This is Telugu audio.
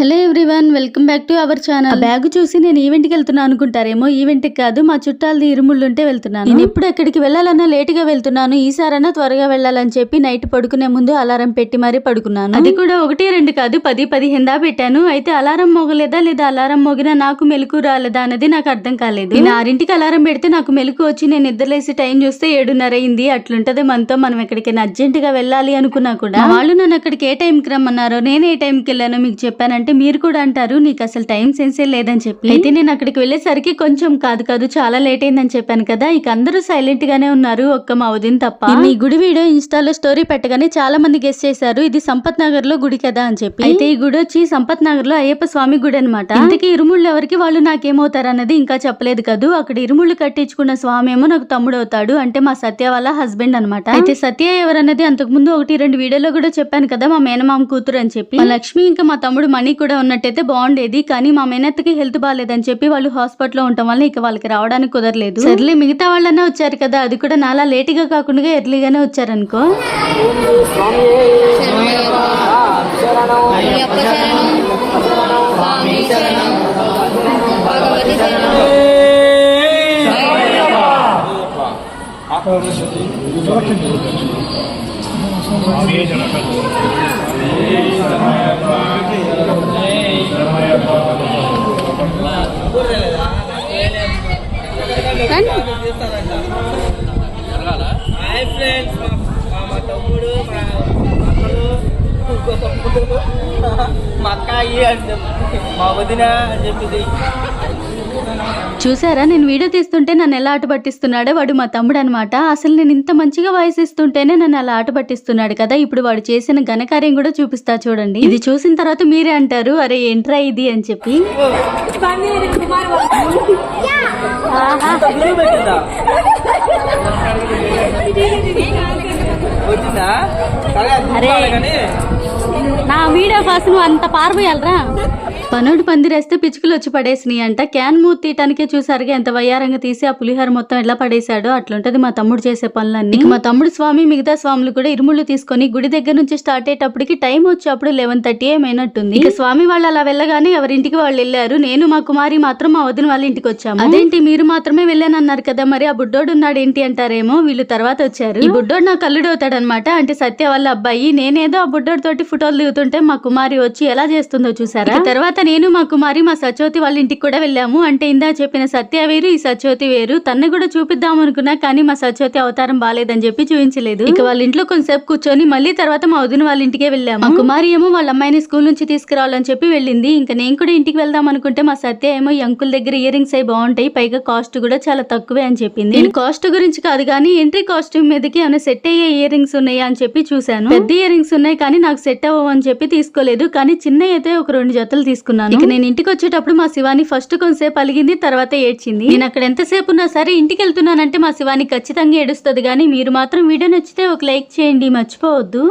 Hello everyone, welcome back to our channel. Bag చూసి నేను ఈవెంట్ కి వెళ్తున్నా అనుకుంటారేమో. ఈవెంట్ కి కాదు, మా చుట్టాలది ఇరుముళ్ళు ఉంటే వెళ్తున్నాను. నేను ఎప్పుడు ఎక్కడికి వెళ్ళాలన్నా లేట్ గా వెళ్తున్నాను. ఈసారన్నా త్వరగా వెళ్ళాలని చెప్పి నైట్ పడుకునే ముందు అలారం పెట్టి మరీ పడుకున్నాను. అది కూడా 1, 2 కాదు, 10, 15 దా పెట్టాను. అయితే అలారం మోగలేదా లేదా అలారం మోగినా నాకు మెలకు రాలేదా అనేది నాకు అర్థం కాలేదు. నేను 6ంటికి అలారం పెడితే నాకు మెలకు వచ్చి నేను నిద్రలేసి టైం చూస్తే 7:30 అయింది. అట్లుంటది మనతో. మనం ఎక్కడికైనా అర్జెంట్ గా వెళ్ళాలి అనుకున్నా కూడా వాళ్ళు నన్ను అక్కడికి ఏ టైంకి రమ్మన్నారో నేను ఏ టైంకి వెళ్ళానో మీకు చెప్పాను. అంటే మీరు కూడా అంటారు నీకు అసలు టైం సెన్సే లేదని చెప్పి. అయితే నేను అక్కడికి వెళ్ళేసరికి కొంచెం కాదు చాలా లేట్ అయిందని చెప్పాను కదా. ఇక అందరూ సైలెంట్ గానే ఉన్నారు, ఒక్క మా వదిన తప్ప. ఈ గుడి వీడియో ఇన్స్టాలో స్టోరీ పెట్టగానే చాలా మంది గెస్ చేశారు ఇది సంపత్ నగర్ లో గుడి కదా అని చెప్పి. అయితే ఈ గుడి వచ్చి సంపత్ నగర్ లో అయ్యప్ప స్వామి గుడి అనమాట. ఇంతకీ ఇరుముళ్ళు ఎవరికి, వాళ్ళు నాకేమవుతారు అన్నది ఇంకా చెప్పలేదు కదా. అక్కడ ఇరుముళ్ళు కట్టించుకున్న స్వామి ఏమో నాకు తమ్ముడు అవుతాడు, అంటే మా సత్య వాళ్ళ హస్బెండ్ అనమాట. అయితే సత్య ఎవరన్నది అంతకు ముందు 1, 2 వీడియోలో కూడా చెప్పాను కదా, మా మేనమామ కూతురు అని చెప్పి. మా లక్ష్మి ఇంకా మా తమ్ముడు మణి కూడా ఉన్నట్టయితే బాగుండేది. కానీ మా మేనత్తకి హెల్త్ బాగాలేదని చెప్పి వాళ్ళు హాస్పిటల్లో ఉండటం వల్ల ఇక వాళ్ళకి రావడానికి కుదరలేదు. సర్లే మిగతా వాళ్ళన్నా వచ్చారు కదా, అది కూడా నాలా లేట్ గా కాకుండా ఎర్లీగానే వచ్చారనుకో. హాయ్ ఫ్రెండ్స్, మా తమ్ముడు, మా అక్కలు, ఇంకో తమ్ముడు, మా అక్కాయి అని చెప్పి, మా వదిన అని చెప్పింది. చూసారా, నేను వీడియో తీస్తుంటే నన్ను ఎలా ఆట పట్టిస్తున్నాడో. వాడు మా తమ్ముడు అనమాట. అసలు నేను ఇంత మంచిగా వాయిస్ ఇస్తుంటేనే నన్ను అలా ఆట పట్టిస్తున్నాడు కదా. ఇప్పుడు వాడు చేసిన ఘనకార్యం కూడా చూపిస్తా చూడండి. ఇది చూసిన తర్వాత మీరే అంటారు అరే ఏంట్రా ఇది అని చెప్పి. అరే నా వీడియో కోసం అంత పారిపోయాలరా. పనుడు పందిరేస్తే పిచ్చుకలు వచ్చి పడేసినాయి అంట. క్యాన్ మూత తీయటానికే చూసారుగా ఎంత వయ్యారంగా తీసి ఆ పులిహోర మొత్తం ఎలా పడేశాడో. అట్లుంటది మా తమ్ముడు చేసే పనులన్నీ. మా తమ్ముడు స్వామి మిగతా స్వాములు కూడా ఇరుముళ్ళు తీసుకొని గుడి దగ్గర నుంచి స్టార్ట్ అయ్యేటప్పటికి టైం వచ్చేప్పుడు 11:30 ఏమైనట్టుంది. ఇక స్వామి వాళ్ళు అలా వెళ్ళగానే ఎవరింటికి వాళ్ళు వెళ్ళారు. నేను మా కుమారి మాత్రం మా వదిన వాళ్ళ ఇంటికి వచ్చాము. అదేంటి మీరు మాత్రమే వెళ్ళానన్నారు కదా, మరి ఆ బుడ్డోడు ఉన్నాడు ఏంటి అంటారేమో. వీళ్ళు తర్వాత వచ్చారు. ఈ బుడ్డోడు నాకు కల్లుడు అవుతాడనమాట, అంటే సత్య వాళ్ళ అబ్బాయి. నేనేదో ఆ బుడ్డోడు తోటి ఫోటోలు దిగుతుంటే మా కుమారి వచ్చి ఎలా చేస్తుందో చూసారా. తర్వాత నేను మా కుమారి మా సత్యవతి వాళ్ళ ఇంటికి కూడా వెళ్ళాము. అంటే ఇందా చెప్పిన సత్య వేరు, ఈ సత్యవతి వేరు. తన్ని కూడా చూపిద్దాం అనుకున్నా కానీ మా సత్యవతి అవతారం బాలేదని చెప్పి చూపించలేదు. ఇక వాళ్ళ ఇంట్లో కొంతసేపు కూర్చొని మళ్ళీ తర్వాత మా వదిన వాళ్ళ ఇంటికే వెళ్ళాము. మా కుమారి ఏమో వాళ్ళ అమ్మాయిని స్కూల్ నుంచి తీసుకురావాలని చెప్పి వెళ్ళింది. ఇంకా నేను కూడా ఇంటికి వెళ్దాం అనుకుంటే మా సత్య ఏమో ఈ అంకుల్ దగ్గర ఇయర్ రింగ్స్ అయి బాగుంటాయి, పైగా కాస్ట్ కూడా చాలా తక్కువే అని చెప్పింది. నేను కాస్ట్ గురించి కాదు కానీ ఎంట్రీ కాస్ట్యూమ్ మీదకి ఏమైనా సెట్ అయ్యే ఇయర్ రింగ్స్ ఉన్నాయా అని చెప్పి చూసాను. పెద్ద ఇయర్ రింగ్స్ ఉన్నాయి కానీ నాకు సెట్ అవ్వవు అని చెప్పి తీసుకోలేదు. కానీ చిన్న అయితే ఒక 2 జతలు తీసుకున్నాను. ఇక నేను ఇంటికి వచ్చేటప్పుడు మా శివాని ఫస్ట్ కొంతసేపు అలిగింది, తర్వాత ఏడ్చింది. నేను అక్కడ ఎంతసేపు ఉన్నా సరే ఇంటికి వెళ్తున్నానంటే మా శివాని ఖచ్చితంగా ఏడుస్తుంది. కానీ మీరు మాత్రం వీడియో నచ్చితే ఒక లైక్ చేయండి, మర్చిపోవద్దు.